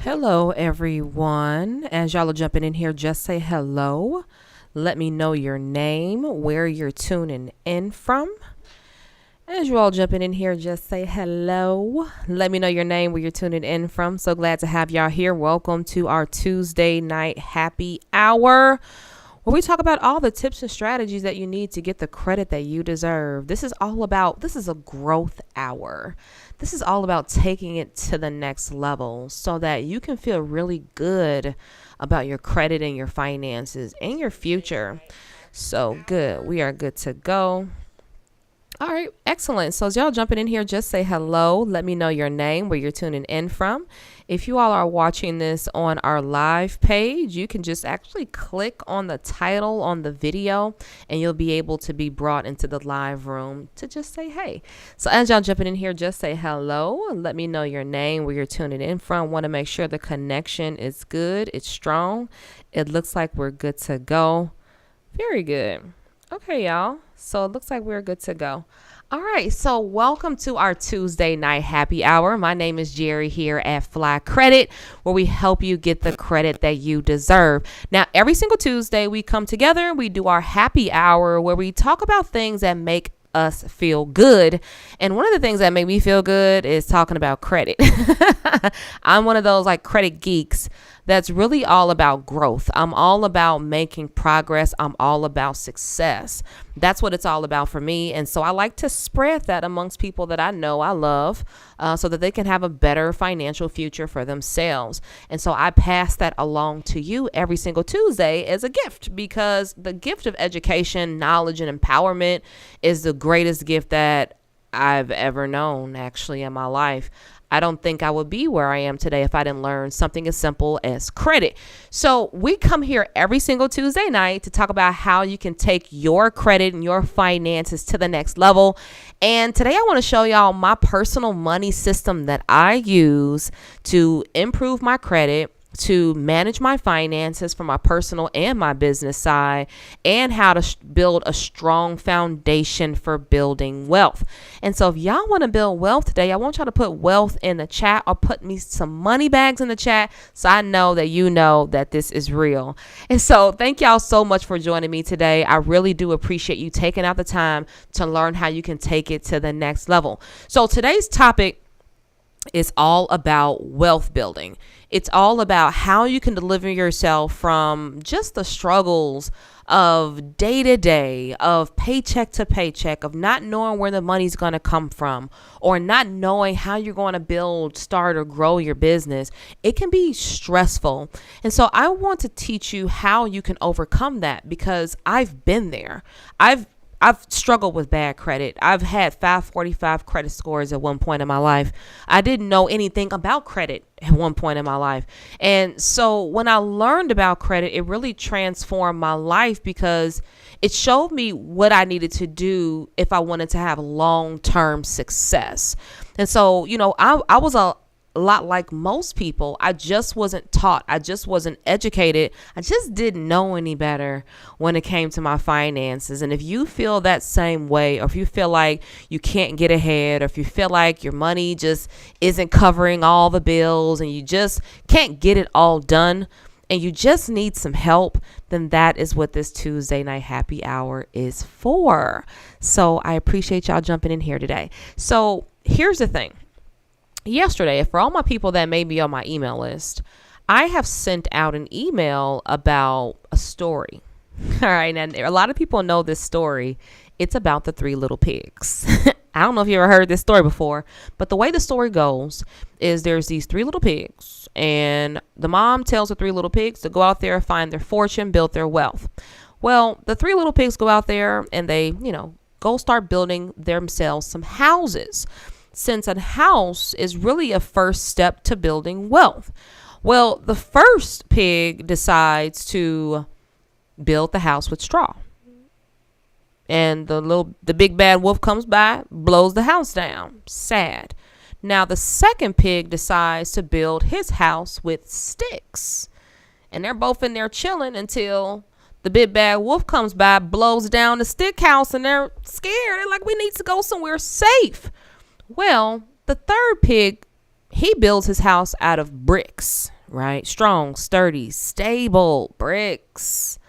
Hello, everyone. As y'all are jumping in here, just say hello. Let me know your name, where you're tuning in from. As you all jumping in here, just say hello. Let me know your name, where you're tuning in from. So glad to have y'all here. Welcome to our Tuesday night happy hour, where we talk about all the tips and strategies that you need to get the credit that you deserve. This is a growth hour. This is all about taking it to the next level so that you can feel really good about your credit and your finances and your future. So good. We are good to go. All right, excellent. So as y'all jumping in here, just say hello. Let me know your name, where you're tuning in from. If you all are watching this on our live page, you can just actually click on the title on the video and you'll be able to be brought into the live room to just say hey. So as y'all jumping in here, just say hello. Let me know your name, where you're tuning in from. Want to make sure the connection is good. It's strong. It looks like we're good to go. Very good. Okay, y'all. So it looks like we're good to go. All right. So welcome to our Tuesday night happy hour. My name is Jerry here at Fly Credit, where we help you get the credit that you deserve. Now, every single Tuesday we come together, we do our happy hour where we talk about things that make us feel good. And one of the things that make me feel good is talking about credit. I'm one of those like credit geeks that's really all about growth. I'm all about making progress. I'm all about success. That's what it's all about for me. And so I like to spread that amongst people that I know I love so that they can have a better financial future for themselves. And so I pass that along to you every single Tuesday as a gift, because the gift of education, knowledge, and empowerment is the greatest gift that I've ever known, actually, in my life. I don't think I would be where I am today if I didn't learn something as simple as credit. So we come here every single Tuesday night to talk about how you can take your credit and your finances to the next level. And today I want to show y'all my personal money system that I use to improve my credit, to manage my finances from my personal and my business side, and how to build a strong foundation for building wealth. And so if y'all want to build wealth today, I want y'all to put wealth in the chat or put me some money bags in the chat so I know that you know that this is real. And so thank y'all so much for joining me today. I really do appreciate you taking out the time to learn how you can take it to the next level. So today's topic is all about wealth building. It's all about how you can deliver yourself from just the struggles of day to day, of paycheck to paycheck, of not knowing where the money's going to come from, or not knowing how you're going to build, start, or grow your business. It can be stressful. And so I want to teach you how you can overcome that, because I've been there. I've struggled with bad credit. I've had 545 credit scores at one point in my life. I didn't know anything about credit at one point in my life. And so when I learned about credit, it really transformed my life, because it showed me what I needed to do if I wanted to have long-term success. And so, I was a lot like most people. I just wasn't taught. I just wasn't educated. I just didn't know any better when it came to my finances. And if you feel that same way, or if you feel like you can't get ahead, or if you feel like your money just isn't covering all the bills and you just can't get it all done and you just need some help, then that is what this Tuesday night happy hour is for. So I appreciate y'all jumping in here today. So here's the thing. Yesterday, for all my people that may be on my email list, I have sent out an email about a story. All right. And a lot of people know this story. It's about the three little pigs. I don't know if you ever heard this story before, but the way the story goes is there's these three little pigs, and the mom tells the three little pigs to go out there, find their fortune, build their wealth. Well, the three little pigs go out there and they, go start building themselves some houses, since a house is really a first step to building wealth. Well, the first pig decides to build the house with straw. And the big bad wolf comes by, blows the house down. Sad. Now the second pig decides to build his house with sticks. And they're both in there chilling until the big bad wolf comes by, blows down the stick house, and they're scared. They're like, we need to go somewhere safe. Well, the third pig, he builds his house out of bricks, right? Strong, sturdy, stable bricks.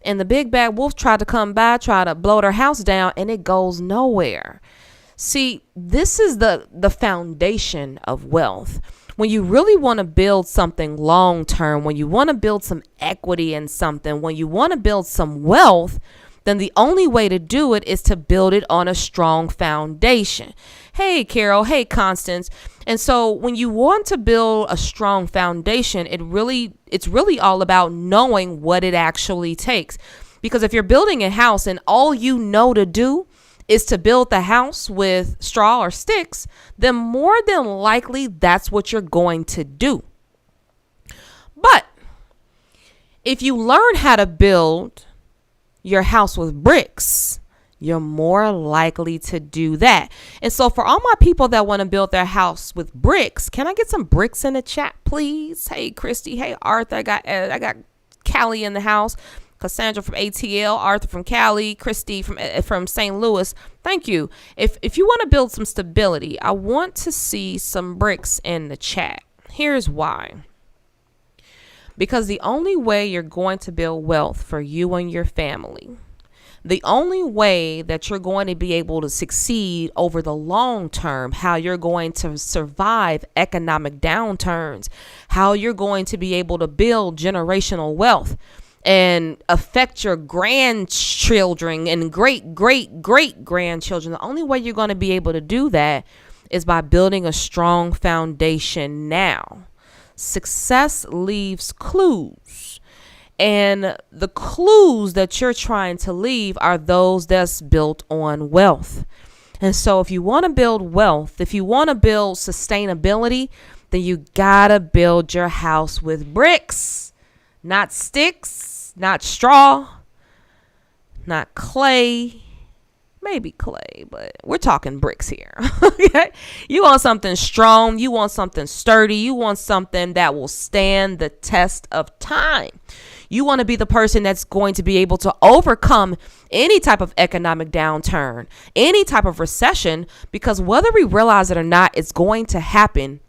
And the big bad wolf tried to come by, try to blow their house down, and it goes nowhere. See, this is the foundation of wealth. When you really want to build something long term, when you want to build some equity in something, when you want to build some wealth, then the only way to do it is to build it on a strong foundation. Hey, Carol. Hey, Constance. And so when you want to build a strong foundation, it's really all about knowing what it actually takes. Because if you're building a house and all you know to do is to build the house with straw or sticks, then more than likely that's what you're going to do. But if you learn how to build your house with bricks, you're more likely to do that. And so for all my people that want to build their house with bricks, can I get some bricks in the chat, please? Hey, Christy. Hey, Arthur. I got Callie in the house. Cassandra from ATL, Arthur from Cali, Christy from St. Louis. Thank you. If you want to build some stability, I want to see some bricks in the chat. Here's why. Because the only way you're going to build wealth for you and your family, the only way that you're going to be able to succeed over the long term, how you're going to survive economic downturns, how you're going to be able to build generational wealth and affect your grandchildren and great grandchildren, the only way you're going to be able to do that is by building a strong foundation now. Success leaves clues, and the clues that you're trying to leave are those that's built on wealth. And so if you want to build wealth, if you want to build sustainability, then you gotta build your house with bricks, not sticks, not straw, not clay. Maybe clay, but we're talking bricks here. Okay? You want something strong. You want something sturdy. You want something that will stand the test of time. You want to be the person that's going to be able to overcome any type of economic downturn, any type of recession, because whether we realize it or not, it's going to happen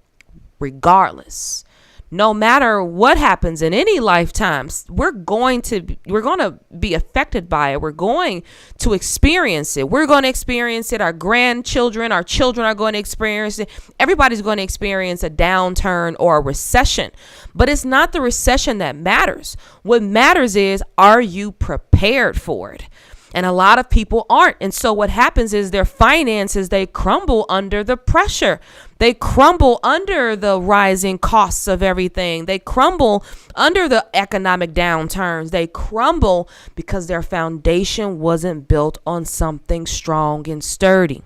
regardless. No matter what happens in any lifetimes, we're going to be affected by it. We're going to experience it. We're going to experience it. Our grandchildren, our children are going to experience it. Everybody's going to experience a downturn or a recession. But it's not the recession that matters. What matters is, are you prepared for it? And a lot of people aren't. And so what happens is their finances, they crumble under the pressure. They crumble under the rising costs of everything. They crumble under the economic downturns. They crumble because their foundation wasn't built on something strong and sturdy.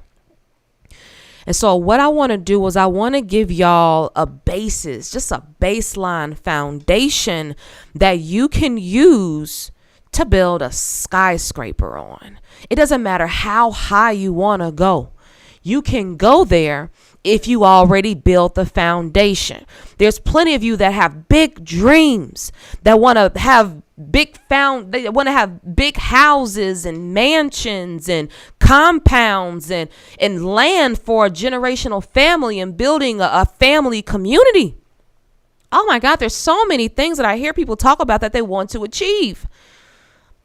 And so what I want to do is I want to give y'all a basis, just a baseline foundation that you can use to build a skyscraper on. It doesn't matter how high you want to go. You can go there if you already built the foundation. There's plenty of you that have big dreams, that want to have they want to have big houses and mansions and compounds and land for a generational family and building a family community. Oh my God, there's so many things that I hear people talk about that they want to achieve.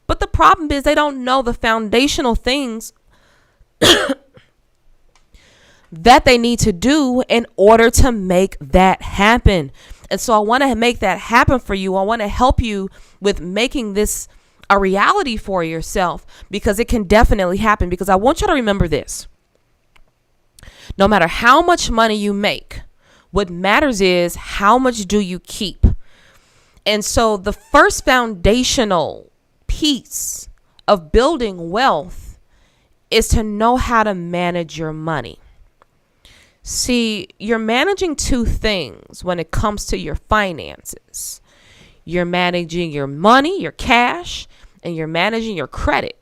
But the problem is they don't know the foundational things that they need to do in order to make that happen. And so I want to make that happen for you. I want to help you with making this a reality for yourself, because it can definitely happen. Because I want you to remember this. No matter how much money you make, what matters is how much do you keep. And so the first foundational piece of building wealth is to know how to manage your money. See, you're managing two things when it comes to your finances. You're managing your money, your cash, and you're managing your credit.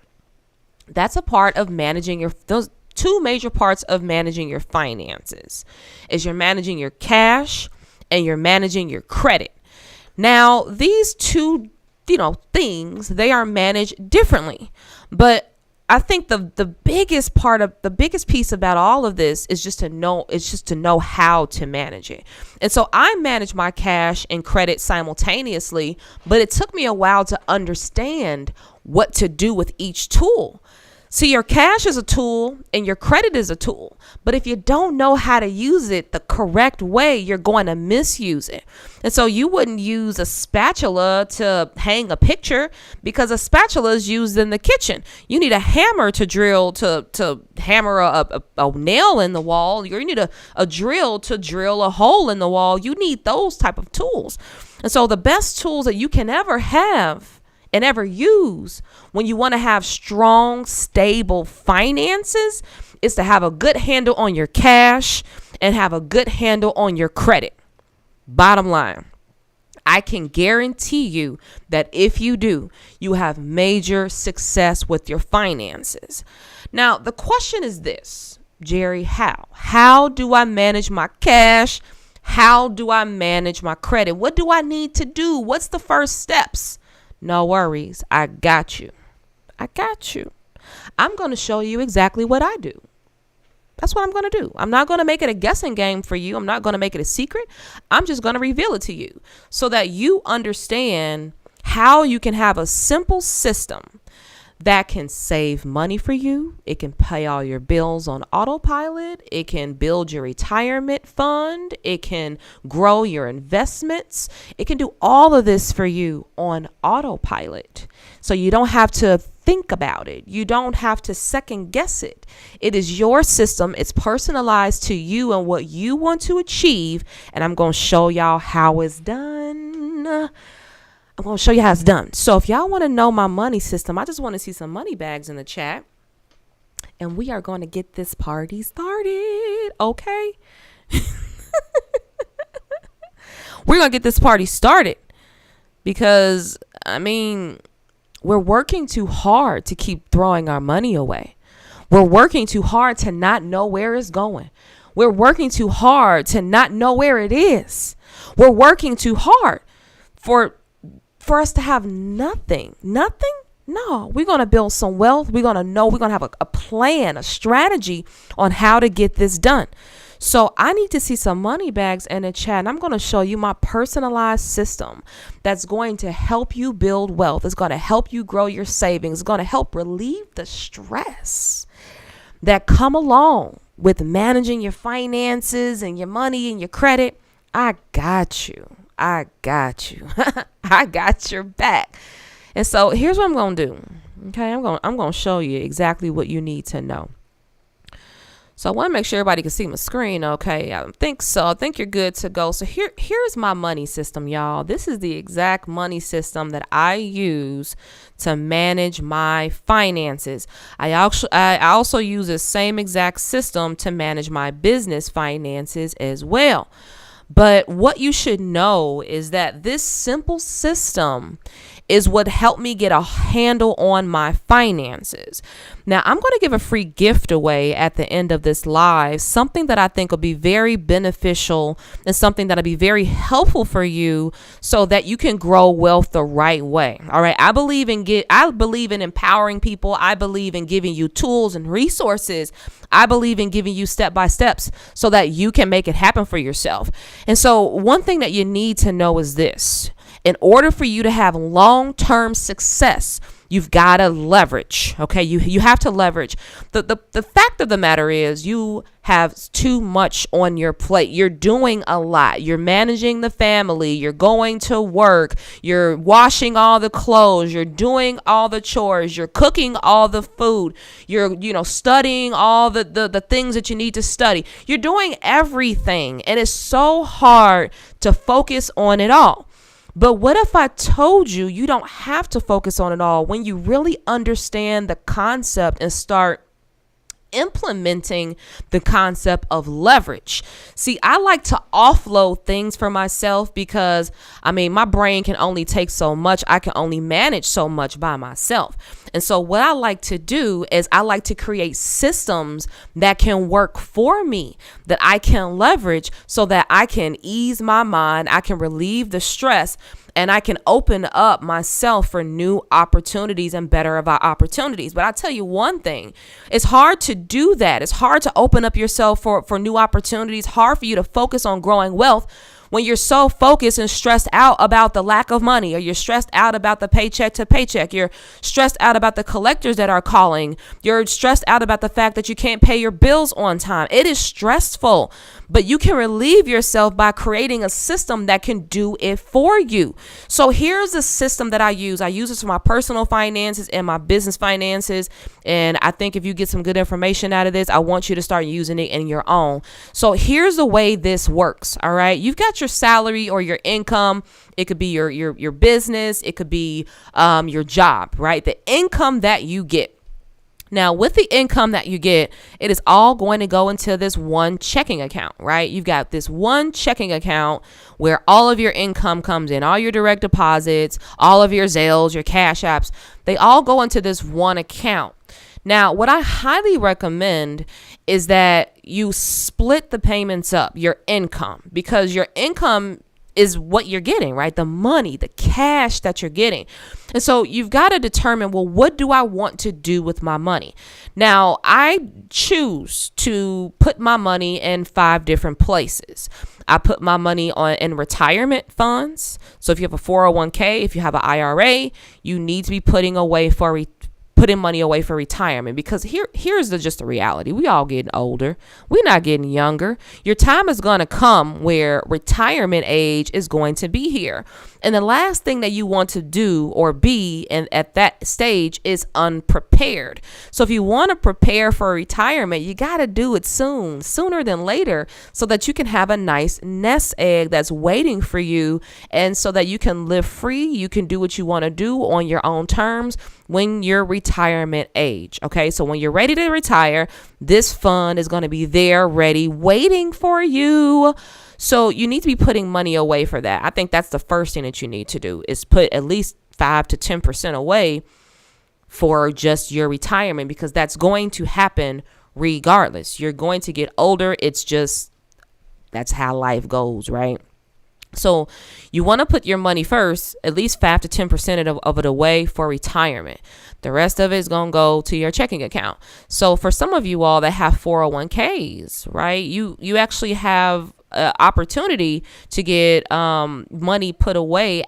That's a part of managing those two major parts of managing your finances is you're managing your cash and you're managing your credit. Now, these two things, they are managed differently, but I think the biggest piece about all of this is just to know how to manage it. And so I manage my cash and credit simultaneously, but it took me a while to understand what to do with each tool. See, your cash is a tool and your credit is a tool. But if you don't know how to use it the correct way, you're going to misuse it. And so you wouldn't use a spatula to hang a picture, because a spatula is used in the kitchen. You need a hammer to drill to hammer a nail in the wall. You need a drill to drill a hole in the wall. You need those type of tools. And so the best tools that you can ever have and ever use when you want to have strong, stable finances is to have a good handle on your cash and have a good handle on your credit. Bottom line, I can guarantee you that if you do, you have major success with your finances. Now, the question is this, Jerry, how? How do I manage my cash? How do I manage my credit? What do I need to do? What's the first steps? No worries. I got you. I got you. I'm going to show you exactly what I do. That's what I'm going to do. I'm not going to make it a guessing game for you. I'm not going to make it a secret. I'm just going to reveal it to you so that you understand how you can have a simple system that can save money for you. It can pay all your bills on autopilot. It can build your retirement fund. It can grow your investments. It can do all of this for you on autopilot. So you don't have to think about it. You don't have to second guess it. It is your system. It's personalized to you and what you want to achieve. And I'm going to show y'all how it's done. I'm going to show you how it's done. So if y'all want to know my money system, I just want to see some money bags in the chat. And we are going to get this party started. Okay. We're going to get this party started because, I mean, we're working too hard to keep throwing our money away. We're working too hard to not know where it's going. We're working too hard to not know where it is. We're working too hard for us to have nothing. No, we're going to build some wealth. We're going to have a plan, a strategy on how to get this done. So I need to see some money bags in the chat. And I'm going to show you my personalized system that's going to help you build wealth. It's going to help you grow your savings. It's going to help relieve the stress that come along with managing your finances and your money and your credit. I got you. I got you. I got your back. And so here's what I'm going to do. Okay, I'm going to show you exactly what you need to know. So I want to make sure everybody can see my screen. Okay, I think so. I think you're good to go. So here's my money system, y'all. This is the exact money system that I use to manage my finances. I also use the same exact system to manage my business finances as well. But what you should know is that this simple system is what helped me get a handle on my finances. Now, I'm going to give a free gift away at the end of this live, something that I think will be very beneficial and something that'll be very helpful for you so that you can grow wealth the right way. All right. I believe in empowering people. I believe in giving you tools and resources. I believe in giving you step-by-steps so that you can make it happen for yourself. And so one thing that you need to know is this. In order for you to have long-term success, you've got to leverage. Okay, you have to leverage. The fact of the matter is you have too much on your plate. You're doing a lot. You're managing the family. You're going to work. You're washing all the clothes. You're doing all the chores. You're cooking all the food. You're studying all the things that you need to study. You're doing everything, and it's so hard to focus on it all. But what if I told you you don't have to focus on it all when you really understand the concept and start implementing the concept of leverage? See, I like to offload things for myself because, my brain can only take so much. I can only manage so much by myself. And so what I like to do is I like to create systems that can work for me, that I can leverage so that I can ease my mind. I can relieve the stress. and I can open up myself for new opportunities and better of our opportunities. But I tell you one thing, it's hard to do that. It's hard to open up yourself for new opportunities, hard for you to focus on growing wealth when you're so focused and stressed out about the lack of money, or you're stressed out about the paycheck to paycheck. You're stressed out about the collectors that are calling. You're stressed out about the fact that you can't pay your bills on time. It is stressful, but you can relieve yourself by creating a system that can do it for you. So here's a system that I use. I use this for my personal finances and my business finances. And I think if you get some good information out of this, I want you to start using it in your own. So here's the way this works. All right. You've got your salary or your income. It could be your business. It could be your job, right? The income that you get. Now, with the income that you get, it is all going to go into this one checking account, right? You've got this one checking account where all of your income comes in, all your direct deposits, all of your Zelles, your Cash Apps, they all go into this one account. Now, what I highly recommend is that you split the payments up, your income, because your income is what you're getting, right? The money, the cash that you're getting. And so you've got to determine, well, what do I want to do with my money? Now, I choose to put my money in 5 different places. I put my money in retirement funds. So if you have a 401k, if you have an IRA, you need to be putting money away for retirement, because here's just the reality. We all getting older. We're not getting younger. Your time is going to come where retirement age is going to be here. And the last thing that you want to do or be at that stage is unprepared. So if you want to prepare for retirement, you got to do it sooner than later, so that you can have a nice nest egg that's waiting for you, and so that you can live free. You can do what you want to do on your own terms when you're retirement age. Okay, so when you're ready to retire, this fund is going to be there, ready, waiting for you. So you need to be putting money away for that. I think that's the first thing that you need to do, is put at least 5 to 10% away for just your retirement, because that's going to happen regardless. You're going to get older. That's how life goes, right? So you want to put your money first, at least 5 to 10% of it away for retirement. The rest of it is going to go to your checking account. So for some of you all that have 401ks, right, you actually have opportunity to get money put away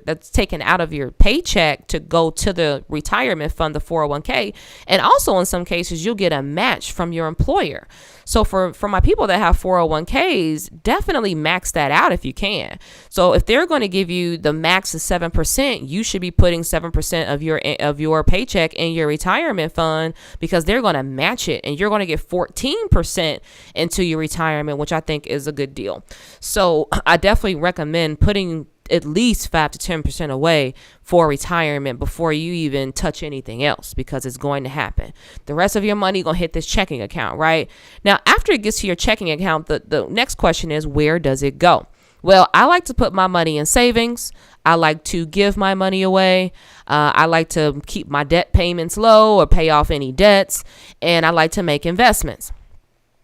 that's taken out of your paycheck to go to the retirement fund, the 401k. And also in some cases, you'll get a match from your employer. So for my people that have 401ks, definitely max that out if you can. So if they're going to give you the max of 7%, you should be putting 7% of your paycheck in your retirement fund, because they're going to match it, and you're going to get 14% into your retirement, which I think is a good deal. So I definitely recommend putting at least 5 to 10% away for retirement before you even touch anything else, because it's going to happen. The rest of your money going to hit this checking account, right? Now, after it gets to your checking account, the next question is, where does it go? Well, I like to put my money in savings. I like to give my money away. I like to keep my debt payments low or pay off any debts. And I like to make investments.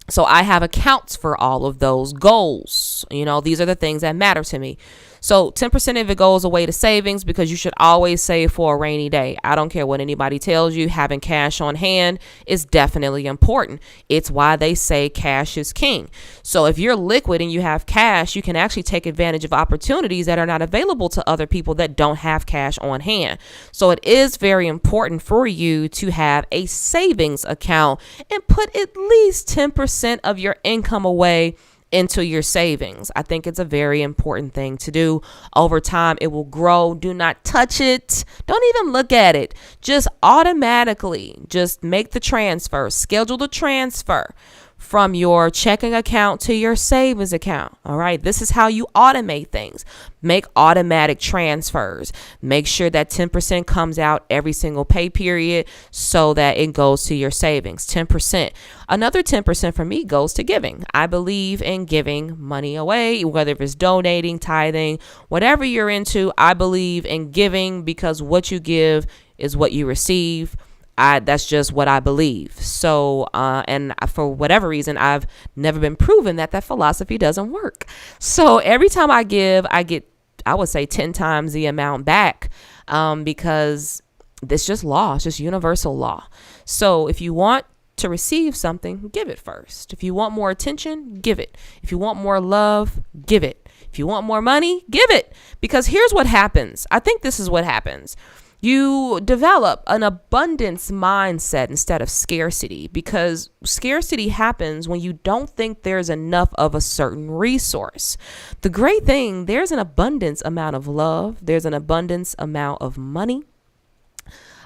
So I have accounts for all of those goals. These are the things that matter to me. So 10% of it goes away to savings, because you should always save for a rainy day. I don't care what anybody tells you. Having cash on hand is definitely important. It's why they say cash is king. So if you're liquid and you have cash, you can actually take advantage of opportunities that are not available to other people that don't have cash on hand. So it is very important for you to have a savings account and put at least 10% of your income away into your savings. I think it's a very important thing to do. Over time, it will grow. Do not touch it. Don't even look at it. Just automatically just make the transfer, schedule the transfer from your checking account to your savings account. All right. This is how you automate things. Make automatic transfers. Make sure that 10% comes out every single pay period so that it goes to your savings. 10%. Another 10% for me goes to giving. I believe in giving money away, whether it's donating, tithing, whatever you're into. I believe in giving, because what you give is what you receive. That's just what I believe. So, and for whatever reason, I've never been proven that philosophy doesn't work. So every time I give, I get I would say 10 times the amount back, because it's just law. It's just universal law. So if you want to receive something, give it first. If you want more attention, give it. If you want more love, give it. If you want more money, give it. Because here's what happens. I think this is what happens. You develop an abundance mindset instead of scarcity, because scarcity happens when you don't think there's enough of a certain resource. The great thing, there's an abundance amount of love. There's an abundance amount of money.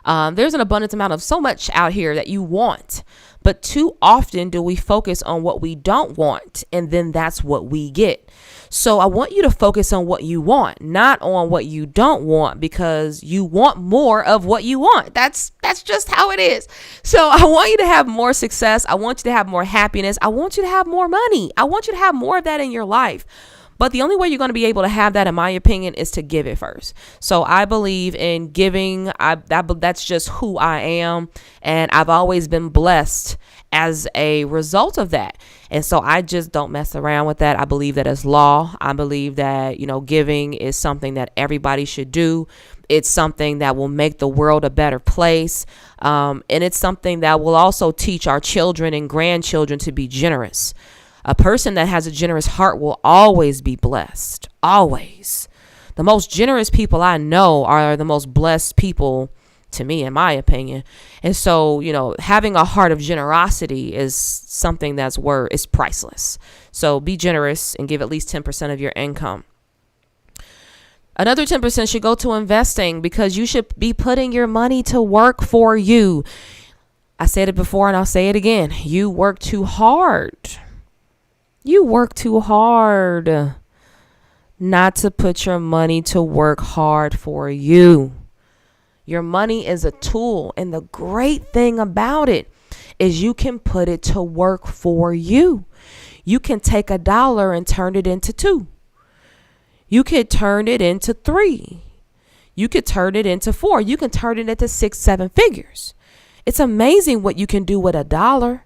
There's an abundance amount of so much out here that you want. But too often do we focus on what we don't want, and then that's what we get. So I want you to focus on what you want, not on what you don't want, because you want more of what you want. That's just how it is. So I want you to have more success. I want you to have more happiness. I want you to have more money. I want you to have more of that in your life. But the only way you're going to be able to have that, in my opinion, is to give it first. So I believe in giving. That's just who I am. And I've always been blessed as a result of that. And so I just don't mess around with that. I believe that as law. I believe that, giving is something that everybody should do. It's something that will make the world a better place. And it's something that will also teach our children and grandchildren to be generous. A person that has a generous heart will always be blessed. Always. The most generous people I know are the most blessed people, to me, in my opinion. And so, having a heart of generosity is something is priceless. So be generous and give at least 10% of your income. Another 10% should go to investing, because you should be putting your money to work for you. I said it before and I'll say it again. You work too hard. You work too hard not to put your money to work hard for you. Your money is a tool. And the great thing about it is you can put it to work for you. You can take $1 and turn it into 2. You could turn it into 3. You could turn it into 4. You can turn it into 6, 7 figures. It's amazing what you can do with $1.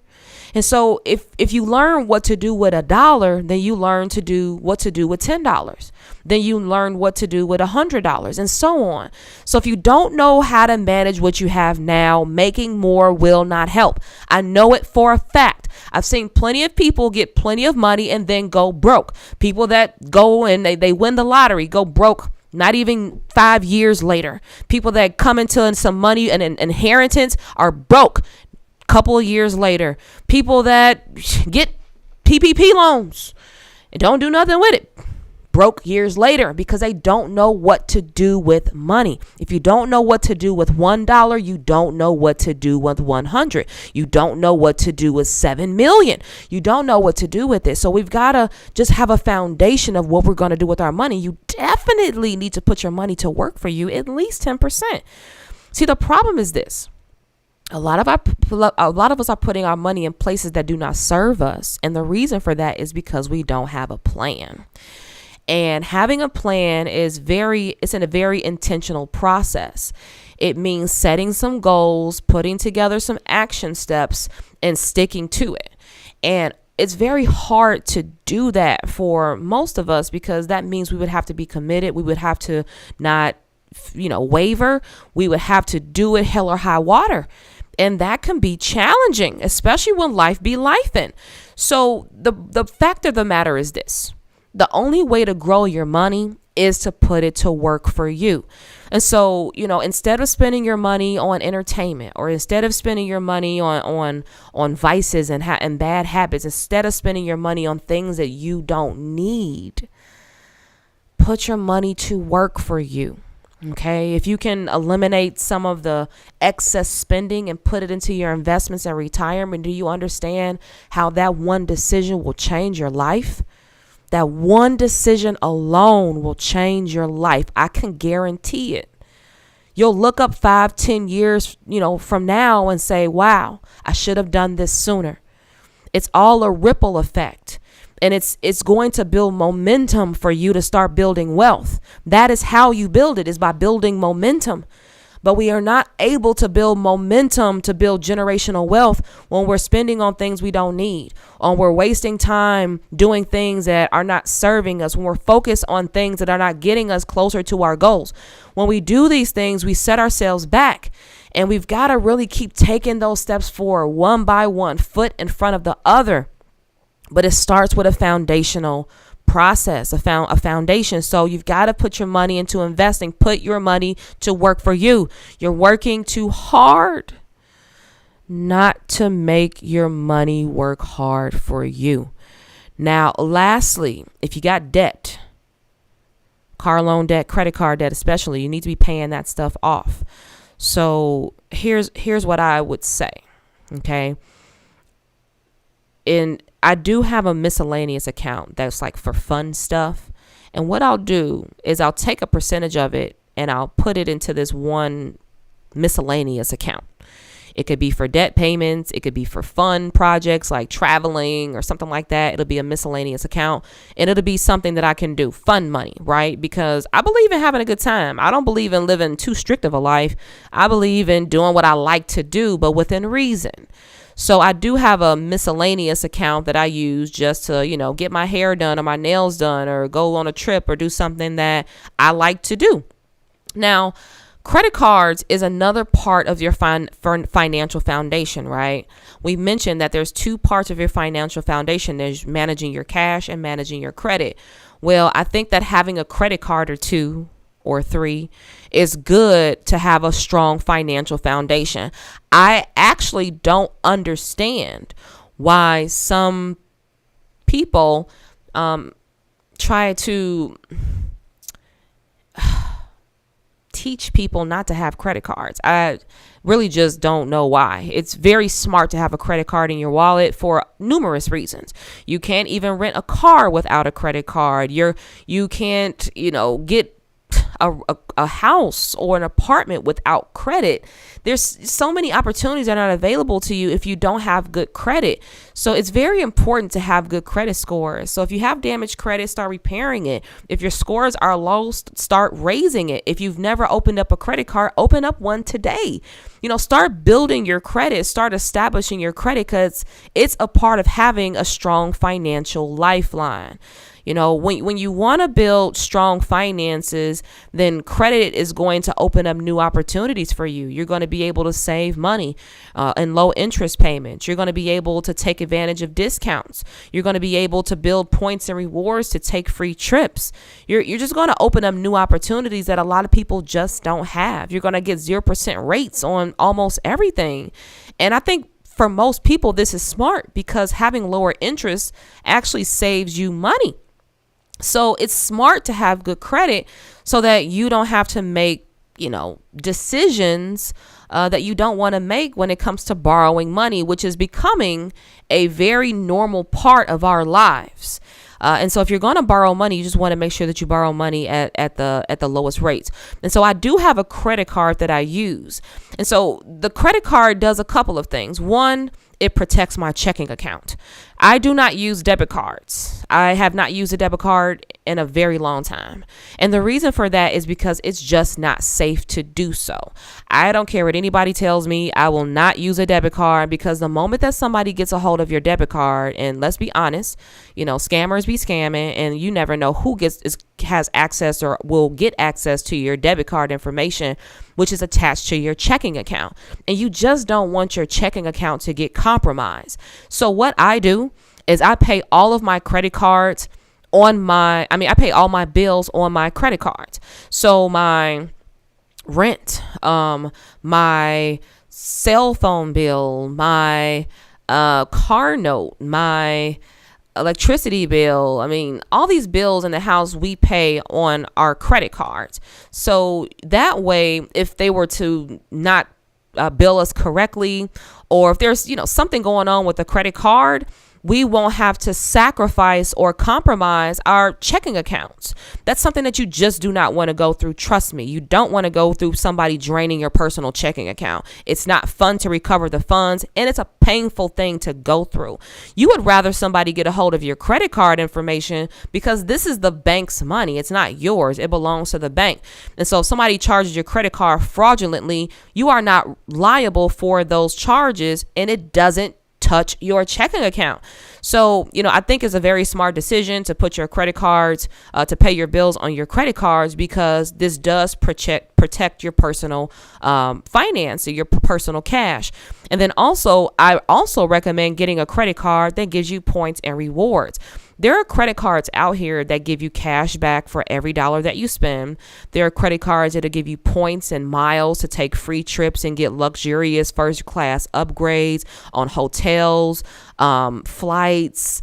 And so if you learn what to do with $1, then you learn to do what to do with $10. Then you learn what to do with $100, and so on. So if you don't know how to manage what you have now, making more will not help. I know it for a fact. I've seen plenty of people get plenty of money and then go broke. People that go and they win the lottery, go broke not even 5 years later. People that come into some money and an inheritance are broke couple of years later. People that get PPP loans and don't do nothing with it, broke years later, because they don't know what to do with money. If you don't know what to do with $1, you don't know what to do with 100. You don't know what to do with 7 million. You don't know what to do with it. So we've got to just have a foundation of what we're going to do with our money. You definitely need to put your money to work for you, at least 10%. See, the problem is this. A lot of us are putting our money in places that do not serve us. And the reason for that is because we don't have a plan. And having a plan it's in a very intentional process. It means setting some goals, putting together some action steps, and sticking to it. And it's very hard to do that for most of us, because that means we would have to be committed. We would have to not, waver. We would have to do it hell or high water. And that can be challenging, especially when life be lifing. So the fact of the matter is this. The only way to grow your money is to put it to work for you. And so, instead of spending your money on entertainment, or instead of spending your money on vices and bad habits, instead of spending your money on things that you don't need, put your money to work for you. Okay, if you can eliminate some of the excess spending and put it into your investments and retirement, do you understand how that one decision will change your life? That one decision alone will change your life. I can guarantee it. You'll look up 5-10 years, from now and say, wow, I should have done this sooner. It's all a ripple effect. And it's going to build momentum for you to start building wealth. That is how you build it, is by building momentum. but we are not able to build momentum to build generational wealth when we're spending on things we don't need, or we're wasting time doing things that are not serving us, when we're focused on things that are not getting us closer to our goals. When we do these things, we set ourselves back, and we've got to really keep taking those steps forward, one by one, foot in front of the other. But it starts with a foundational process, a foundation. So you've got to put your money into investing, put your money to work for you. You're working too hard not to make your money work hard for you. Now, lastly, if you got debt, car loan debt, credit card debt, especially, you need to be paying that stuff off. So here's what I would say. Okay. And I do have a miscellaneous account that's like for fun stuff. And what I'll do is I'll take a percentage of it and I'll put it into this one miscellaneous account. It could be for debt payments. It could be for fun projects like traveling or something like that. It'll be a miscellaneous account, and it'll be something that I can do, fun money, right? Because I believe in having a good time. I don't believe in living too strict of a life. I believe in doing what I like to do, but within reason. So I do have a miscellaneous account that I use just to, get my hair done or my nails done or go on a trip or do something that I like to do. Now, credit cards is another part of your financial foundation, right? We mentioned that there's two parts of your financial foundation. There's managing your cash and managing your credit. Well, I think that having a credit card or two or three is good to have a strong financial foundation. I actually don't understand why some people try to teach people not to have credit cards. I really just don't know why. It's very smart to have a credit card in your wallet for numerous reasons. You can't even rent a car without a credit card. You can't, get a house or an apartment without credit. There's so many opportunities that are not available to you if you don't have good credit. So it's very important to have good credit scores. So if you have damaged credit, start repairing it. If your scores are low, start raising it. If you've never opened up a credit card, open up one today. Start building your credit, start establishing your credit, because it's a part of having a strong financial lifeline. When you want to build strong finances, then credit is going to open up new opportunities for you. You're going to be able to save money and low interest payments. You're going to be able to take advantage of discounts. You're going to be able to build points and rewards to take free trips. You're just going to open up new opportunities that a lot of people just don't have. You're going to get 0% rates on almost everything. And I think for most people, this is smart because having lower interest actually saves you money. So it's smart to have good credit so that you don't have to make, decisions that you don't want to make when it comes to borrowing money, which is becoming a very normal part of our lives. And so if you're going to borrow money, you just want to make sure that you borrow money at the lowest rates. And so I do have a credit card that I use. And so the credit card does a couple of things. One, it protects my checking account. I do not use debit cards. I have not used a debit card in a very long time. And the reason for that is because it's just not safe to do so. I don't care what anybody tells me. I will not use a debit card because the moment that somebody gets a hold of your debit card, and let's be honest, scammers be scamming, and you never know who has access or will get access to your debit card information, which is attached to your checking account. And you just don't want your checking account to get compromised. So what I do is I pay all of my credit cards I pay all my bills on my credit cards. So my rent, my cell phone bill, my car note, my electricity bill. All these bills in the house we pay on our credit cards. So that way, if they were to not bill us correctly, or if there's, something going on with the credit card, we won't have to sacrifice or compromise our checking accounts. That's something that you just do not want to go through. Trust me, you don't want to go through somebody draining your personal checking account. It's not fun to recover the funds, and it's a painful thing to go through. You would rather somebody get a hold of your credit card information because this is the bank's money. It's not yours. It belongs to the bank. And so if somebody charges your credit card fraudulently, you are not liable for those charges, and it doesn't touch your checking account. So, I think it's a very smart decision to put your credit cards, to pay your bills on your credit cards, because this does protect your personal finance, your personal cash. And then I also recommend getting a credit card that gives you points and rewards. There are credit cards out here that give you cash back for every dollar that you spend. There are credit cards that'll give you points and miles to take free trips and get luxurious first class upgrades on hotels, flights,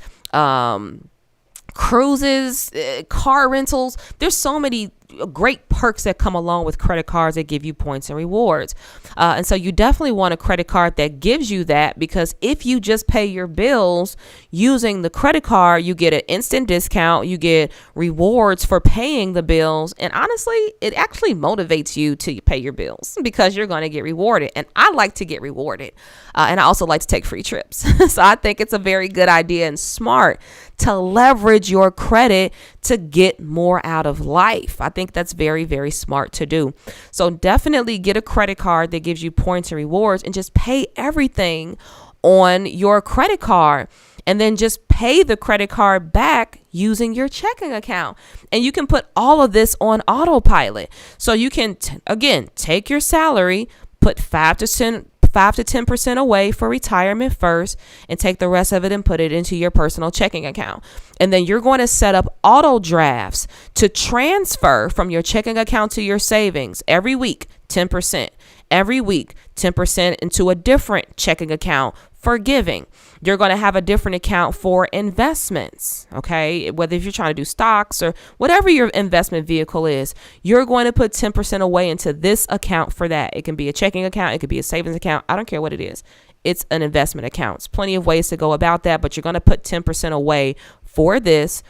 cruises, car rentals. There's so many great perks that come along with credit cards that give you points and rewards. And so you definitely want a credit card that gives you that, because if you just pay your bills using the credit card, you get an instant discount, you get rewards for paying the bills. And honestly, it actually motivates you to pay your bills because you're going to get rewarded. And I like to get rewarded. And I also like to take free trips. So I think it's a very good idea and smart to leverage your credit to get more out of life. I think that's very, very smart to do. So definitely get a credit card that gives you points and rewards, and just pay everything on your credit card, and then just pay the credit card back using your checking account. And you can put all of this on autopilot. So you can, again, take your salary, put 5 to 10% away for retirement first, and take the rest of it and put it into your personal checking account. And then you're going to set up auto drafts to transfer from your checking account to your savings every week, 10%. Every week, 10% into a different checking account for giving. You're going to have a different account for investments, okay? Whether if you're trying to do stocks or whatever your investment vehicle is, you're going to put 10% away into this account for that. It can be a checking account. It could be a savings account. I don't care what it is. It's an investment account. There's plenty of ways to go about that, but you're going to put 10% away for this.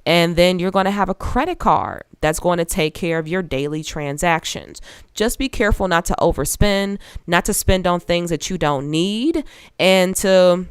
And then you're going to have a credit card that's going to take care of your daily transactions. Just be careful not to overspend, not to spend on things that you don't need, and to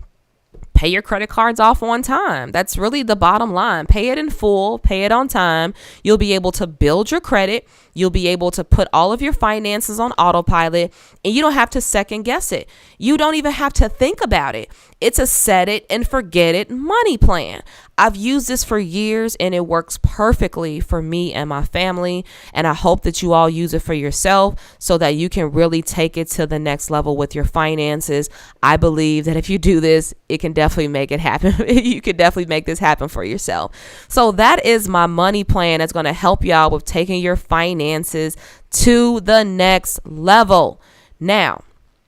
pay your credit cards off on time. That's really the bottom line. Pay it in full, pay it on time. You'll be able to build your credit. You'll be able to put all of your finances on autopilot, and you don't have to second guess it. You don't even have to think about it. It's a set it and forget it money plan. I've used this for years, and it works perfectly for me and my family. And I hope that you all use it for yourself so that you can really take it to the next level with your finances. I believe that if you do this, it can definitely make it happen. You can definitely make this happen for yourself. So that is my money plan that's going to help y'all with taking your finances to the next level. Now,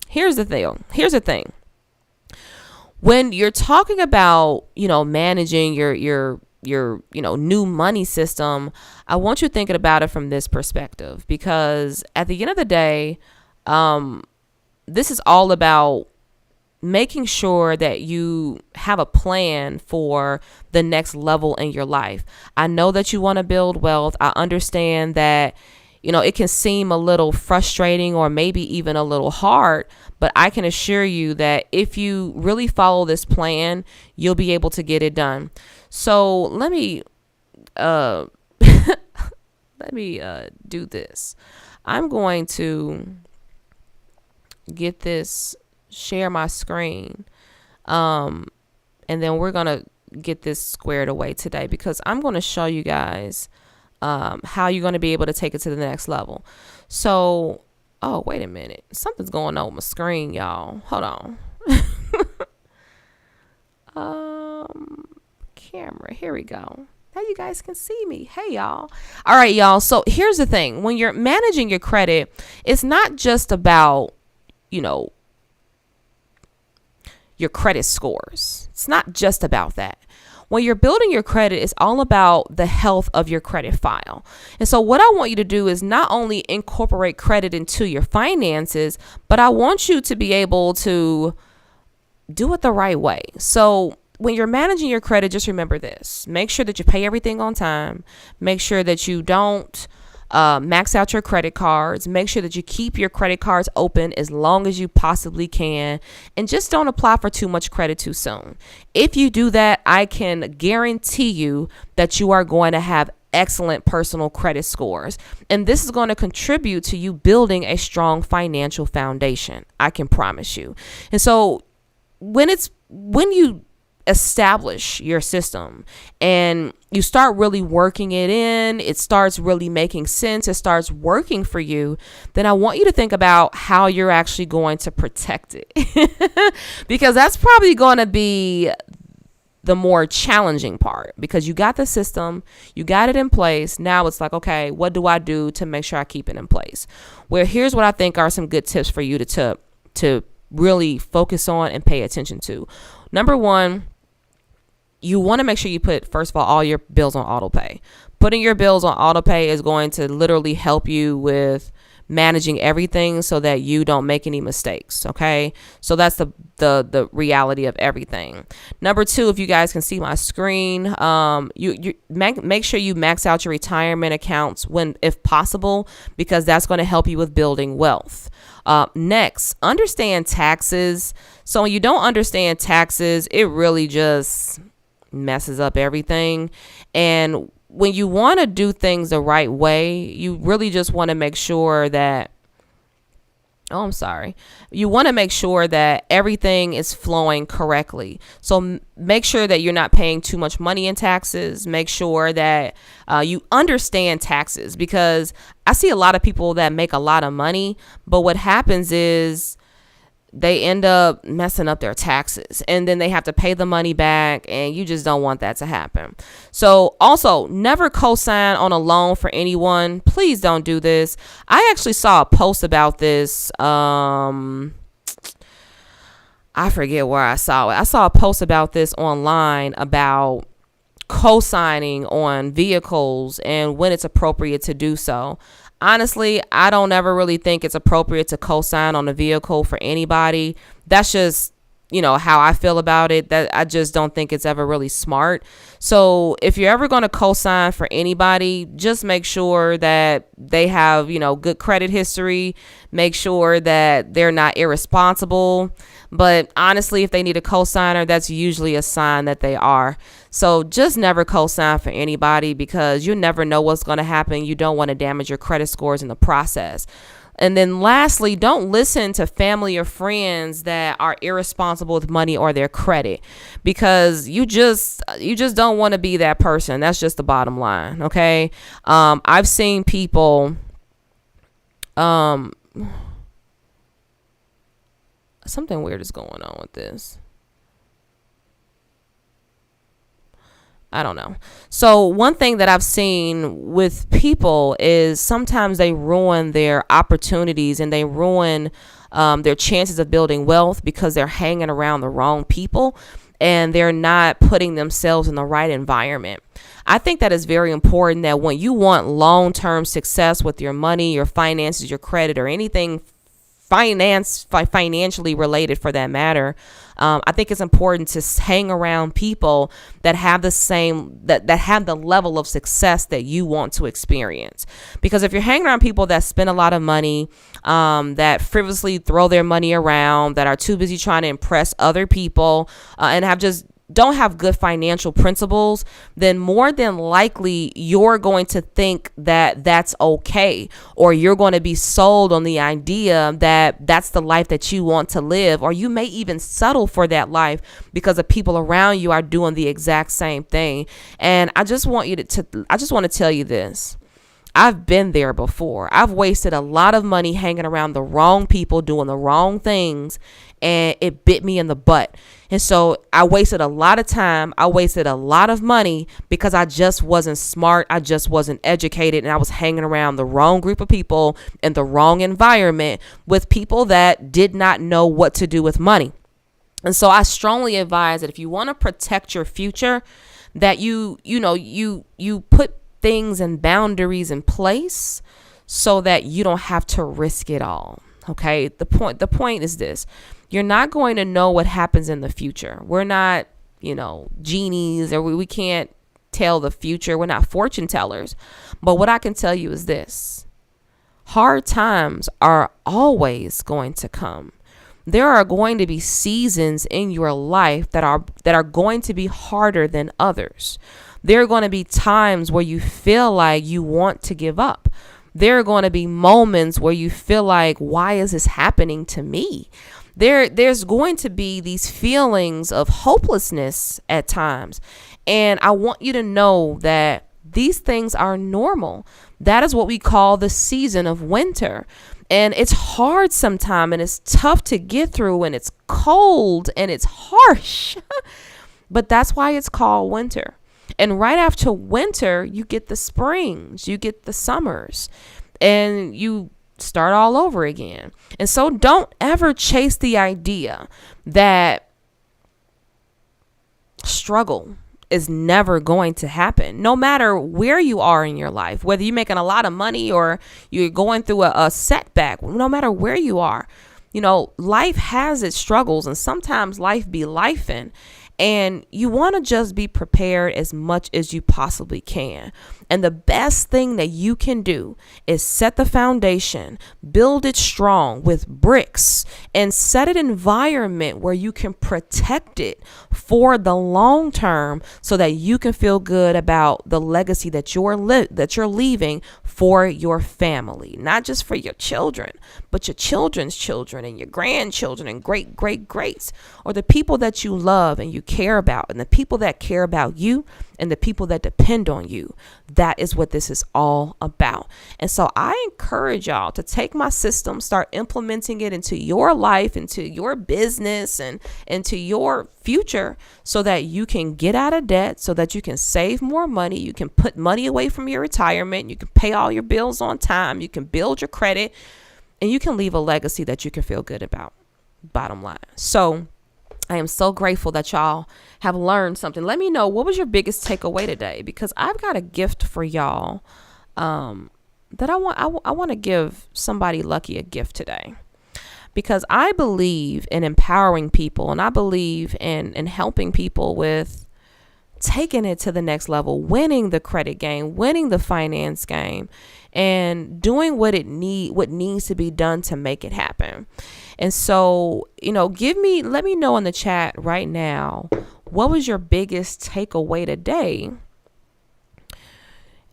here's the thing. When you're talking about, managing your new money system, I want you thinking about it from this perspective, because at the end of the day, this is all about making sure that you have a plan for the next level in your life. I know that you want to build wealth. I understand that, it can seem a little frustrating or maybe even a little hard, but I can assure you that if you really follow this plan, you'll be able to get it done. So let me do this. I'm going to get this, share my screen, and then we're going to get this squared away today, because I'm going to show you guys how you're going to be able to take it to the next level. So, oh, wait a minute. Something's going on with my screen, y'all. Hold on. Camera. Here we go. Now you guys can see me. Hey, y'all. All right, y'all. So here's the thing. When you're managing your credit, it's not just about, your credit scores. It's not just about that. When you're building your credit, it's all about the health of your credit file. And so what I want you to do is not only incorporate credit into your finances, but I want you to be able to do it the right way. So when you're managing your credit, just remember this. Make sure that you pay everything on time. Make sure that you don't max out your credit cards. Make sure that you keep your credit cards open as long as you possibly can. And just don't apply for too much credit too soon. If you do that, I can guarantee you that you are going to have excellent personal credit scores. And this is going to contribute to you building a strong financial foundation. I can promise you. And so when you establish your system and you start really working it in, it starts really making sense, it starts working for you, then I want you to think about how you're actually going to protect it. Because that's probably going to be the more challenging part, because you got the system, you got it in place. Now it's like, okay, what do I do to make sure I keep it in place? Well, here's what I think are some good tips for you to really focus on and pay attention to. Number one, you want to make sure you put, first of all your bills on auto pay. Putting your bills on auto pay is going to literally help you with managing everything so that you don't make any mistakes. Okay. So that's the reality of everything. Number two, if you guys can see my screen, you make sure you max out your retirement accounts if possible, because that's going to help you with building wealth. Next, understand taxes. So when you don't understand taxes, it really just messes up everything. And when you want to do things the right way, you really just want to make sure that, you want to make sure that everything is flowing correctly. So make sure that you're not paying too much money in taxes. Make sure that you understand taxes, because I see a lot of people that make a lot of money, but what happens is they end up messing up their taxes, and then they have to pay the money back, and you just don't want that to happen. So also, never co-sign on a loan for anyone. Please don't do this. I actually saw a post about this. I forget where I saw it. I saw a post about this online about co-signing on vehicles and when it's appropriate to do so. Honestly, I don't ever really think it's appropriate to co-sign on a vehicle for anybody. That's just, how I feel about it. That I just don't think it's ever really smart. So if you're ever going to co-sign for anybody, just make sure that they have, good credit history. Make sure that they're not irresponsible. But honestly, if they need a co-signer, that's usually a sign that they are. So just never co-sign for anybody, because you never know what's going to happen. You don't want to damage your credit scores in the process. And then lastly, don't listen to family or friends that are irresponsible with money or their credit, because you just don't want to be that person. That's just the bottom line. Okay. I've seen people, something weird is going on with this. I don't know. So one thing that I've seen with people is sometimes they ruin their opportunities and they ruin their chances of building wealth because they're hanging around the wrong people and they're not putting themselves in the right environment. I think that is very important, that when you want long-term success with your money, your finances, your credit, or anything financially related for that matter, I think it's important to hang around people that have the same, that have the level of success that you want to experience. Because if you're hanging around people that spend a lot of money, that frivolously throw their money around, that are too busy trying to impress other people, and don't have good financial principles, then more than likely you're going to think that that's okay, or you're going to be sold on the idea that that's the life that you want to live, or you may even settle for that life because the people around you are doing the exact same thing. And I just want to tell you this. I've been there before. I've wasted a lot of money hanging around the wrong people doing the wrong things, and it bit me in the butt. And so I wasted a lot of time. I wasted a lot of money because I just wasn't smart. I just wasn't educated, and I was hanging around the wrong group of people in the wrong environment with people that did not know what to do with money. And so I strongly advise that if you want to protect your future, that you put things and boundaries in place so that you don't have to risk it all. Okay. The point is this: you're not going to know what happens in the future. We're not genies, or we can't tell the future. We're not fortune tellers. But what I can tell you is this: hard times are always going to come. There are going to be seasons in your life that are going to be harder than others. There are going to be times where you feel like you want to give up. There are going to be moments where you feel like, why is this happening to me? There's going to be these feelings of hopelessness at times. And I want you to know that these things are normal. That is what we call the season of winter. And it's hard sometimes, and it's tough to get through, and it's cold and it's harsh. But that's why it's called winter. And right after winter, you get the springs, you get the summers, and you start all over again. And so don't ever chase the idea that struggle is never going to happen, no matter where you are in your life, whether you're making a lot of money or you're going through a setback, no matter where you are. Life has its struggles, and sometimes life be lifing. And you want to just be prepared as much as you possibly can. And the best thing that you can do is set the foundation, build it strong with bricks, and set an environment where you can protect it for the long term, so that you can feel good about the legacy that you're leaving for your family, not just for your children, but your children's children and your grandchildren and greats, or the people that you love and you care about, and the people that care about you, and the people that depend on you. That is what this is all about. And so I encourage y'all to take my system, start implementing it into your life, into your business, and into your future, so that you can get out of debt, so that you can save more money, you can put money away from your retirement, you can pay all your bills on time, you can build your credit, and you can leave a legacy that you can feel good about. Bottom line. So I am so grateful that y'all have learned something. Let me know, what was your biggest takeaway today? Because I've got a gift for y'all that I want to give somebody lucky a gift today. Because I believe in empowering people, and I believe in helping people with taking it to the next level, winning the credit game, winning the finance game, and doing what needs to be done to make it happen. And so, let me know in the chat right now, what was your biggest takeaway today?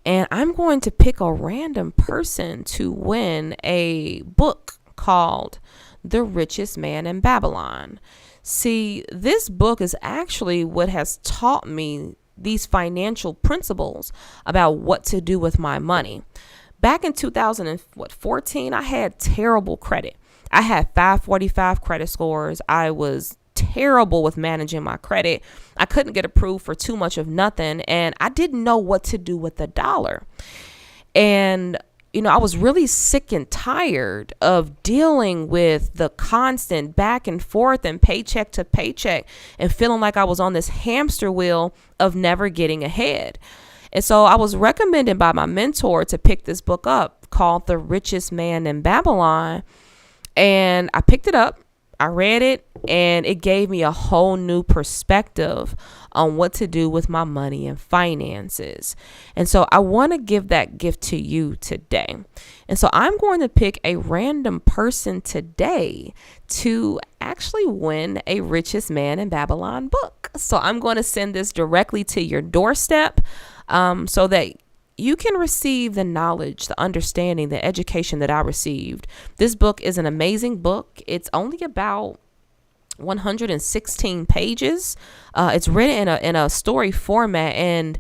And I'm going to pick a random person to win a book called The Richest Man in Babylon. See, this book is actually what has taught me these financial principles about what to do with my money. Back in 2014, I had terrible credit. I had 545 credit scores. I was terrible with managing my credit. I couldn't get approved for too much of nothing, and I didn't know what to do with the dollar. And I was really sick and tired of dealing with the constant back and forth and paycheck to paycheck, and feeling like I was on this hamster wheel of never getting ahead. And so I was recommended by my mentor to pick this book up called The Richest Man in Babylon. And I picked it up, I read it, and it gave me a whole new perspective on what to do with my money and finances. And so I want to give that gift to you today. And so I'm going to pick a random person today to actually win a Richest Man in Babylon book. So I'm going to send this directly to your doorstep, so that you can receive the knowledge, the understanding, the education that I received. This book is an amazing book. It's only about 116 pages. It's written in a story format, and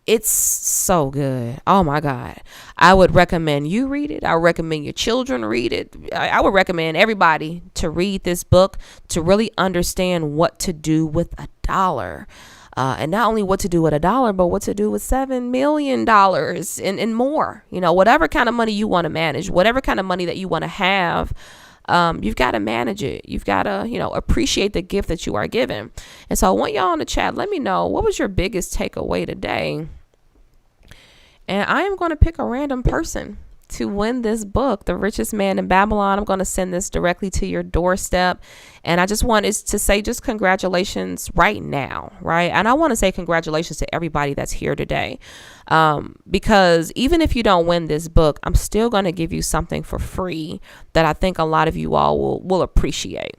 it's so good. Oh my God. I would recommend you read it. I would recommend your children read it. I would recommend everybody to read this book, to really understand what to do with a dollar. And not only what to do with a dollar, but what to do with $7 million and more. Whatever kind of money you want to manage, whatever kind of money that you want to have, you've got to manage it. You've got to, appreciate the gift that you are given. And so I want y'all in the chat, let me know, what was your biggest takeaway today? And I am going to pick a random person to win this book, The Richest Man in Babylon. I'm going to send this directly to your doorstep. And I just wanted to say just congratulations right now, right? And I want to say congratulations to everybody that's here today. Because even if you don't win this book, I'm still going to give you something for free that I think a lot of you all will appreciate.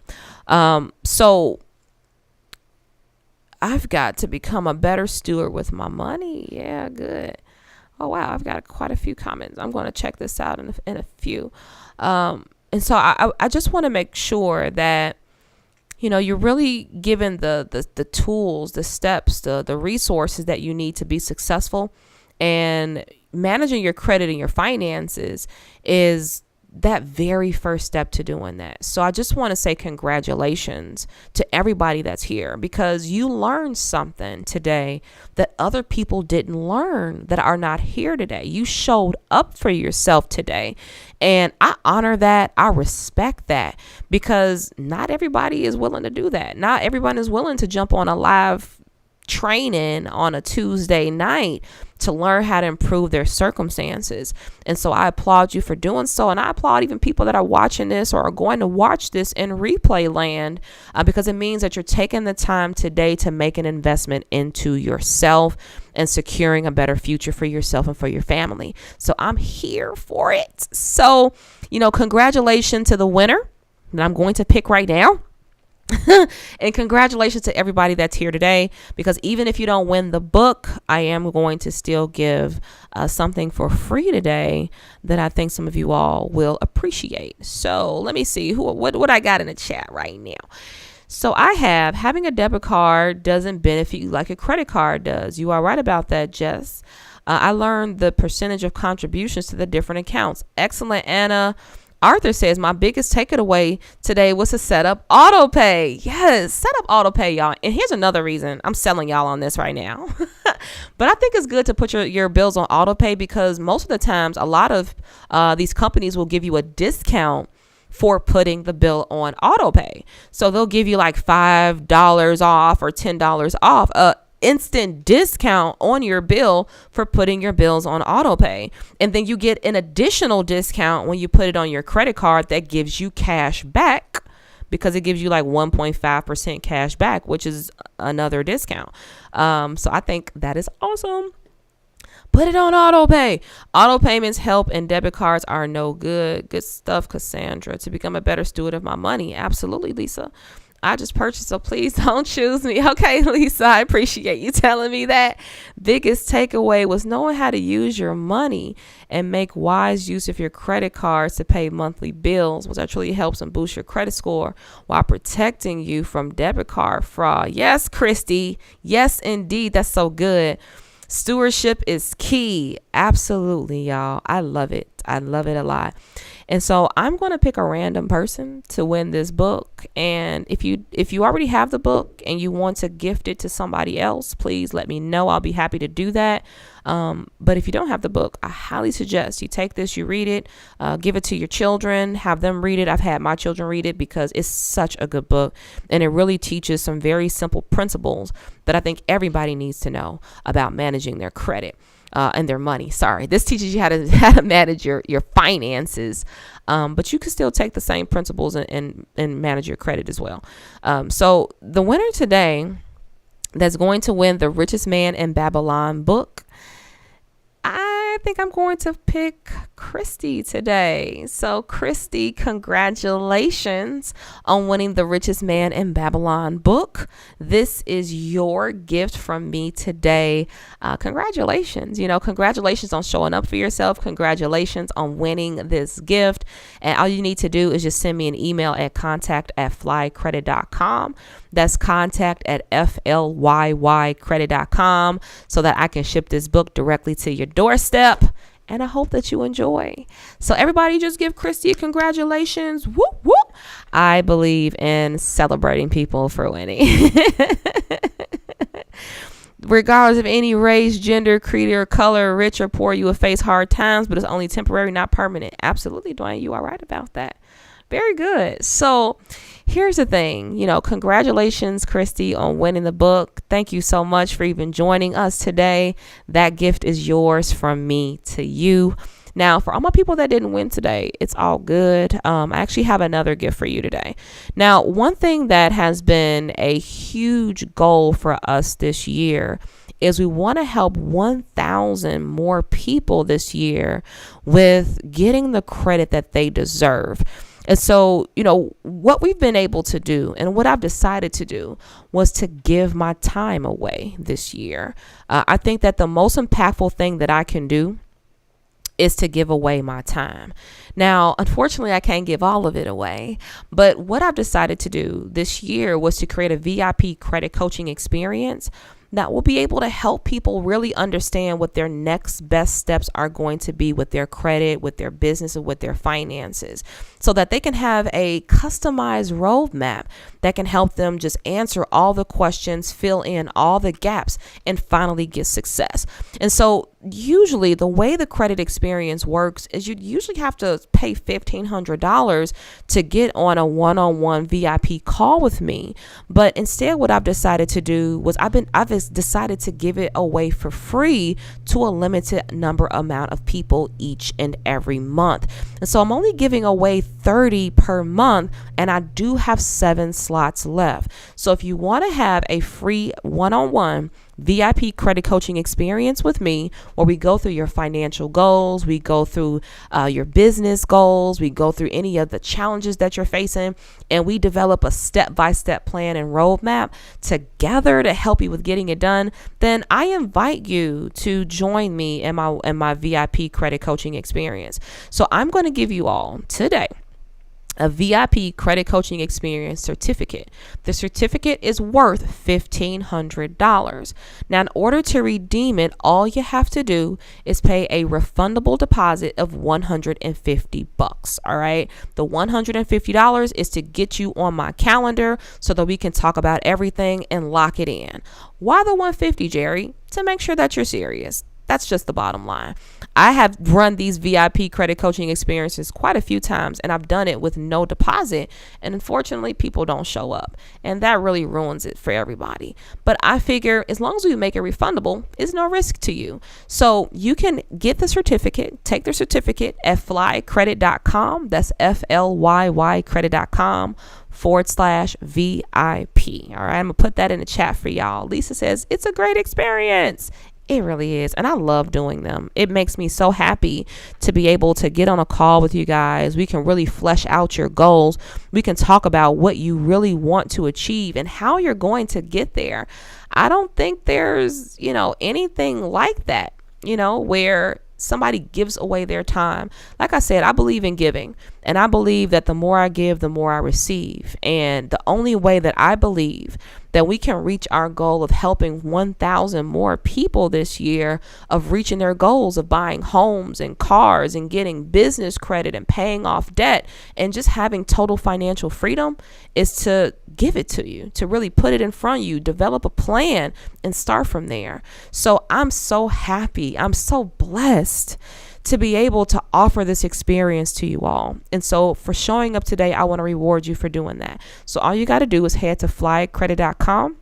So I've got to become a better steward with my money. Yeah, good. Oh, wow. I've got quite a few comments. I'm going to check this out in a few. And so I just want to make sure that, you're really given the tools, the steps, the resources that you need to be successful. And managing your credit and your finances is that very first step to doing that. So I just want to say congratulations to everybody that's here, because you learned something today that other people didn't learn, that are not here today. You showed up for yourself today. And I honor that. I respect that, because not everybody is willing to do that. Not everyone is willing to jump on a live training on a Tuesday night to learn how to improve their circumstances. And so I applaud you for doing so. And I applaud even people that are watching this or are going to watch this in replay land, because it means that you're taking the time today to make an investment into yourself and securing a better future for yourself and for your family. So I'm here for it. So, congratulations to the winner that I'm going to pick right now. And congratulations to everybody that's here today, because even if you don't win the book, I am going to still give something for free today that I think some of you all will appreciate. So let me see what I got in the chat right now. So I have, having a debit card doesn't benefit you like a credit card does. You are right about that, Jess. I learned the percentage of contributions to the different accounts. Excellent, Anna. Arthur says, my biggest takeaway today was to set up auto pay. Yes, set up auto pay, y'all. And here's another reason I'm selling y'all on this right now. But I think it's good to put your bills on auto pay, because most of the times a lot of these companies will give you a discount for putting the bill on auto pay. So they'll give you like $5 off or $10 off, instant discount on your bill for putting your bills on auto pay. And then you get an additional discount when you put it on your credit card that gives you cash back, because it gives you like 1.5% cash back, which is another discount. So I think that is awesome. Put it on auto pay. Auto payments help, and debit cards are no good. Good stuff, Cassandra. To become a better steward of my money. Absolutely, Lisa. I just purchased, so please don't choose me. Okay, Lisa, I appreciate you telling me that. Biggest takeaway was knowing how to use your money and make wise use of your credit cards to pay monthly bills, which actually helps and boost your credit score while protecting you from debit card fraud. Yes, Christy. Yes, indeed. That's so good. Stewardship is key. Absolutely, y'all. I love it. I love it a lot. And so I'm going to pick a random person to win this book. And if you already have the book and you want to gift it to somebody else, please let me know. I'll be happy to do that. But if you don't have the book, I highly suggest you take this, you read it, give it to your children, have them read it. I've had my children read it because it's such a good book. And it really teaches some very simple principles that I think everybody needs to know about managing their credit. And their money. Sorry, this teaches you how to manage your finances, but you can still take the same principles and manage your credit as well. So the winner today that's going to win the Richest Man in Babylon book, I think I'm going to pick Christy today. So Christy, congratulations on winning the Richest Man in Babylon book. This is your gift from me today. Congratulations. Congratulations on showing up for yourself. Congratulations on winning this gift. And all you need to do is just send me an email at contact@flycredit.com. That's contact@flycredit.com, so that I can ship this book directly to your doorstep. And I hope that you enjoy. So everybody just give Christy a congratulations. Whoop, whoop. I believe in celebrating people for winning. Regardless of any race, gender, creed, or color, rich or poor, you will face hard times, but it's only temporary, not permanent. Absolutely, Dwayne, you are right about that. Very good. So here's the thing, congratulations, Christy, on winning the book. Thank you so much for even joining us today. That gift is yours from me to you. Now, for all my people that didn't win today, it's all good. I actually have another gift for you today. Now, one thing that has been a huge goal for us this year is we want to help 1,000 more people this year with getting the credit that they deserve. And so, what we've been able to do and what I've decided to do was to give my time away this year. I think that the most impactful thing that I can do is to give away my time. Now, unfortunately, I can't give all of it away, but what I've decided to do this year was to create a VIP credit coaching experience that will be able to help people really understand what their next best steps are going to be with their credit, with their business, and with their finances, so that they can have a customized roadmap that can help them just answer all the questions, fill in all the gaps, and finally get success. And so usually the way the credit experience works is you usually have to pay $1,500 to get on a one-on-one VIP call with me. But instead, what I've decided to do was I've decided to give it away for free to a limited amount of people each and every month. And so I'm only giving away 30 per month, and I do have 7 slots left. So if you want to have a free one-on-one VIP credit coaching experience with me, where we go through your financial goals, we go through your business goals, we go through any of the challenges that you're facing, and we develop a step-by-step plan and roadmap together to help you with getting it done, then I invite you to join me in my VIP credit coaching experience. So I'm going to give you all today a VIP credit coaching experience certificate. The certificate is worth $1,500. Now, in order to redeem it, all you have to do is pay a refundable deposit of $150. All right. The $150 is to get you on my calendar so that we can talk about everything and lock it in. Why the $150, Jerry? To make sure that you're serious. That's just the bottom line. I have run these VIP credit coaching experiences quite a few times, and I've done it with no deposit. And unfortunately, people don't show up, and that really ruins it for everybody. But I figure as long as we make it refundable, it's no risk to you. So you can get the certificate, take the certificate at flycredit.com. That's FLYYcredit.com/VIP. All right, I'm gonna put that in the chat for y'all. Lisa says it's a great experience. It really is. And I love doing them. It makes me so happy to be able to get on a call with you guys. We can really flesh out your goals. We can talk about what you really want to achieve and how you're going to get there. I don't think there's, anything like that, where somebody gives away their time. Like I said, I believe in giving, and I believe that the more I give, the more I receive. And the only way that I believe that we can reach our goal of helping 1,000 more people this year, of reaching their goals of buying homes and cars and getting business credit and paying off debt and just having total financial freedom, is to give it to you, to really put it in front of you, develop a plan and start from there. So I'm so happy. I'm so blessed to be able to offer this experience to you all. And so for showing up today, I want to reward you for doing that. So all you got to do is head to flycredit.com.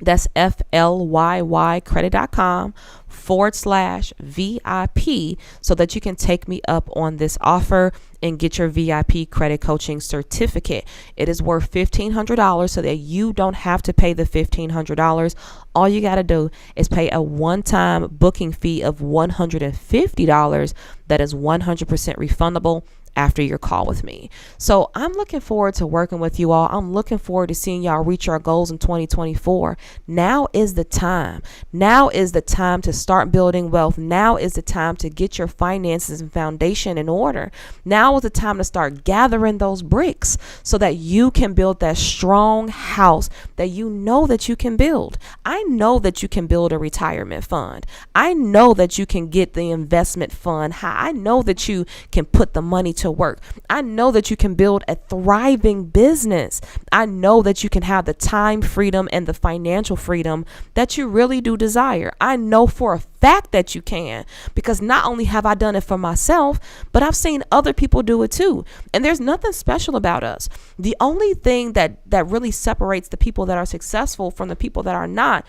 That's FLYYcredit.com/VIP, so that you can take me up on this offer and get your VIP credit coaching certificate. It is worth $1,500, so that you don't have to pay the $1,500. All you got to do is pay a one-time booking fee of $150 that is 100% refundable after your call with me. So I'm looking forward to working with you all. I'm looking forward to seeing y'all reach our goals in 2024. Now is the time. Now is the time to start building wealth. Now is the time to get your finances and foundation in order. Now is the time to start gathering those bricks so that you can build that strong house that you know that you can build. I know that you can build a retirement fund. I know that you can get the investment fund high. I know that you can put the money to work. I know that you can build a thriving business. I know that you can have the time freedom and the financial freedom that you really do desire. I know for a fact that you can, because not only have I done it for myself, but I've seen other people do it too. And there's nothing special about us. The only thing that really separates the people that are successful from the people that are not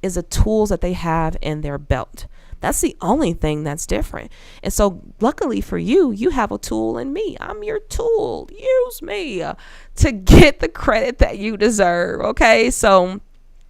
is the tools that they have in their belt. That's the only thing that's different. And so luckily for you, you have a tool in me. I'm your tool. Use me to get the credit that you deserve. Okay. So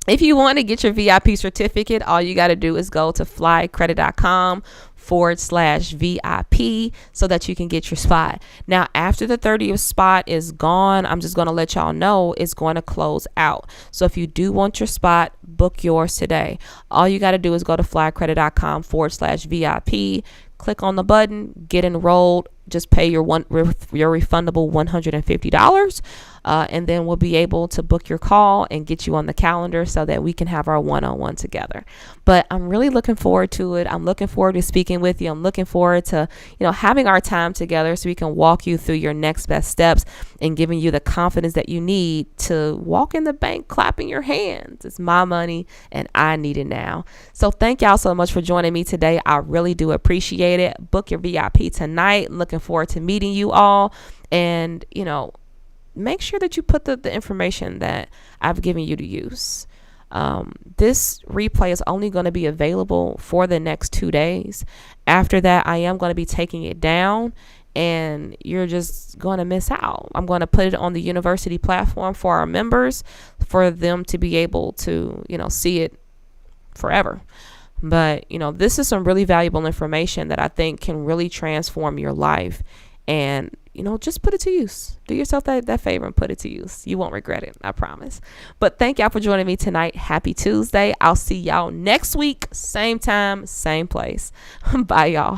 if you want to get your VIP certificate, all you got to do is go to flycredit.com/VIP so that you can get your spot. Now, after the 30th spot is gone, I'm just going to let y'all know it's going to close out. So if you do want your spot, book yours today. All you got to do is go to flycredit.com/VIP, click on the button, get enrolled, just pay your refundable $150. And then we'll be able to book your call and get you on the calendar so that we can have our one-on-one together. But I'm really looking forward to it. I'm looking forward to speaking with you. I'm looking forward to, having our time together so we can walk you through your next best steps and giving you the confidence that you need to walk in the bank clapping your hands. It's my money and I need it now. So thank y'all so much for joining me today. I really do appreciate it. Book your VIP tonight. Looking forward to meeting you all. And, make sure that you put the information that I've given you to use. This replay is only going to be available for the next 2 days. After that, I am going to be taking it down and you're just going to miss out. I'm going to put it on the university platform for our members for them to be able to, see it forever. But, this is some really valuable information that I think can really transform your life. And, just put it to use. Do yourself that favor and put it to use. You won't regret it. I promise. But thank y'all for joining me tonight. Happy Tuesday. I'll see y'all next week. Same time, same place. Bye, y'all.